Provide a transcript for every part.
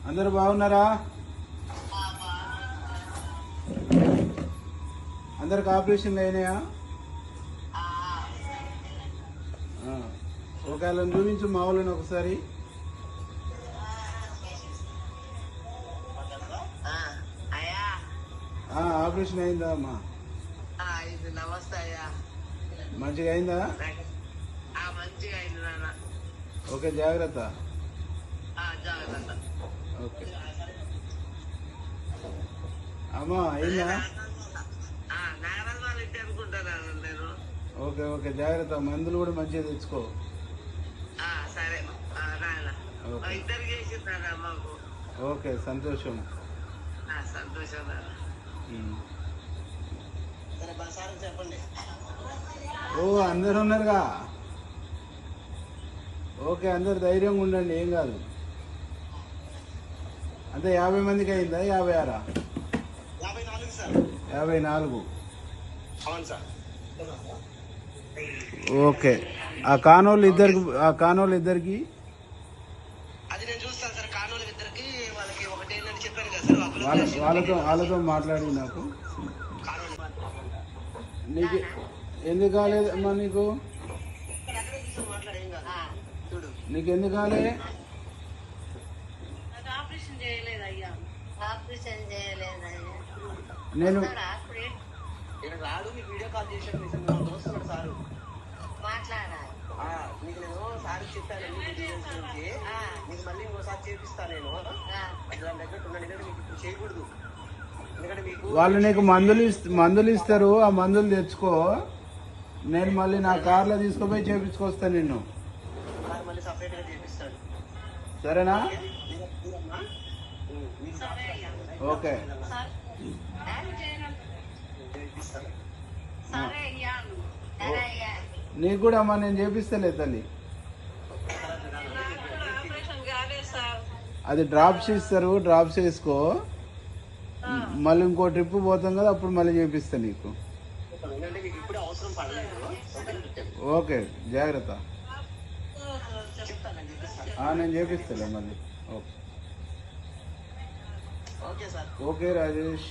అందరు బాగున్నారా? అందరికి ఆపరేషన్లు అయినాయా? ఒకవేళ చూపించు మా వాళ్ళని ఒకసారి. ఆపరేషన్ అయిందా అమ్మా? నమస్తే అయ్యా. మంచిగా అయిందా? మంచిగా అయింది నాన్న. ఓకే, జాగ్రత్త. జాగ్రత్త. ఓకే అమ్మా, అయిందా? నాగరాజు వాళ్ళు ఇంటి అనుకుంటాను నేను. ఓకే ఓకే, జాగ్రత్త. మందులు కూడా మంచిగా తెచ్చుకో. సరే నాన్న. ఓకే. ఇద్దరు చేసిందా మాకు? ఓకే, సంతోషం. సంతోషం నాన్న. సరే బసారు చెప్పండి. ఓ, అందరు ఉన్నారుగా? ఓకే, అందరు ధైర్యంగా ఉండండి, ఏం కాదు. అంటే 50 మందికి అయిందా? 56? 54 సార్. 54. అవును సార్. ఓకే, ఆ కానోళ్ళు ఇద్దరికి అది నేను చూస్తాను సార్. కానూలు ఇద్దరికి వాళ్ళకి ఒకటి ఏంటని చెప్పాను కదా సార్. వాళ్ళతో మాట్లాడి నాకు. నీకు ఎందుకు కాలేదమ్మా? నీకు నీకు ఎందుకు కాలే? ఆపరేషన్ చేయలేదయ్యా. ఆపరేషన్ చేయలేదయ్యా. నేను రాడు. మీకు వీడియో కాల్ చేశాడు. చూస్తున్నాడు సారు. మాట్లాడాలి. మీకు నేను సార్ చెప్పాను మీకు మళ్ళీ ఇంకోసారి చేపిస్తాను నేను. దాని దగ్గర ఉండండి. మీకు ఇప్పుడు చేయకూడదు. ఎందుకంటే మీకు వాళ్ళు నీకు మందులు ఇస్తారు, ఆ మందులు తెచ్చుకో. నేను మళ్ళీ నా కార్లో తీసుకుపోయి చేపించుకొస్తాను నిన్ను. సార్ మళ్ళీ సపరేట్ గా చేపిస్తాడు. సరేనా? సరే అయ్యా. ఓకే, చేపిస్తాను. సరే అయ్యా. సరే అయ్యా. నీకు కూడా అమ్మా నేను చేపిస్తలే తల్లి. ఆపరేషన్ కాలేదు సార్. అది డ్రాప్స్ ఇస్తారు, డ్రాప్స్ వేసుకో. మళ్ళీ ఇంకో ట్రిప్ పోతాం కదా, అప్పుడు మళ్ళీ చేపిస్తా నీకు. ఎందుకంటే మీకు ఇప్పుడు అవసరం పడలేదు. ఓకే, జాగ్రత్త. చెప్తాను చేపిస్తాను. నేను చేపిస్తలే మళ్ళీ. Okay okay sir. Okay Rajesh,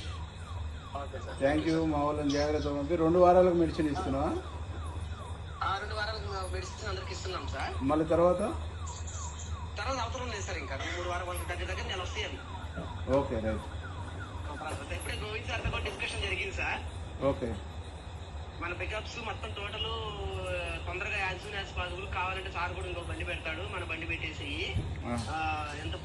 okay sir. Thank you. మా వాళ్ళని జాగ్రత్త పంపి. 2 వారాలకు మెడిసిన్ ఇస్తున్నావా? 2 వారాలకు మెడిసిన్ అందరికి ఇస్తున్నాం సార్. మళ్ళీ తర్వాత అవసరం లేదు సార్. ఇంకా 3 వారాల వరకు దగ్గర నేను వస్తాయి. Okay, right. ఇప్పుడే గోవింద్ సార్ కూడా డిస్కషన్ జరిగింది సార్. ఓకే, మన పికప్స్ మొత్తం టోటల్ తొందరగా యాజ్ సూన్ యాజ్ పాసిబుల్ కావాలంటే సార్ కూడా ఇంకో బండి పెడతాడు. మన బండి పెట్టేసి ఎంత